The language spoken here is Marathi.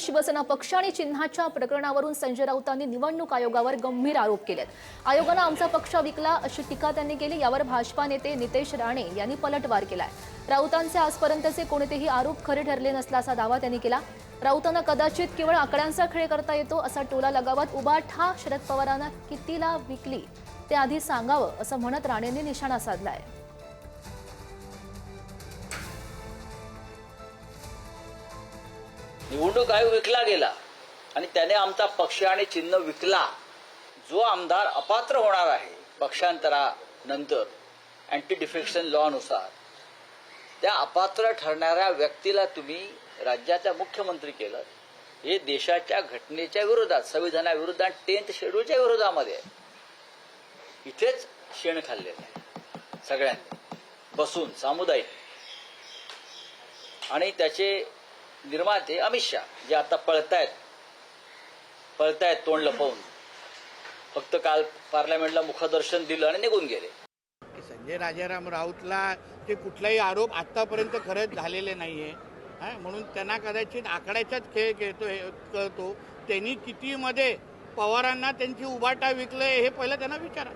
शिवसेना पक्ष आणि चिन्हाच्या प्रकरणावरून संजय राऊतांनी निवडणूक आयोगावर गंभीर आरोप केलेत। आयोगाने आमचा पक्ष विकला अशी टीका त्यांनी केली। यावर भाजपा नेते नितेश राणे यांनी पलटवार केलाय। राऊतांचे आजपर्यंतचे कोणतेही आरोप खरे ठरले नसल्याचा दावा त्यांनी केला। राऊतांना कदाचित केवळ आकड्यांचा खेळ करता येतो असा टोला लगावत उबाठा शरद पवारांना कितीला विकली ते आधी सांगावं असं म्हणत राणेंनी निशाणा साधलाय। निवडणूक आयोग विकला गेला आणि त्याने आमचा पक्ष आणि चिन्ह विकला। जो आमदार अपात्र होणार आहे पक्षांतरानंतर अँटी डिफेक्शन लॉ नुसार त्या अपात्र ठरणाऱ्या व्यक्तीला तुम्ही राज्याचा मुख्यमंत्री केलं, हे देशाच्या घटनेच्या विरोधात, संविधानाविरोधात, 10th शेड्यूलच्या विरोधामध्ये आहे। इथेच शेण खाल्लेलं आहे सगळ्यांनी बसून सामुदायिक। आणि त्याचे निर्माते अमित शाह जे आता पळतायत तोंड लपवून, फक्त काल पार्लमेंटला मुखदर्शन दिलं आणि निघून गेले। संजय राजाराम राऊतला ते कुठलाही आरोप आतापर्यंत खरंच झालेले नाहीये, म्हणून त्यांना कदाचित आकड्याचाच खेळ कळतो। त्यांनी किती मध्ये पवारांना त्यांची उबाटा विकलंय हे पहिलं त्यांना विचारा।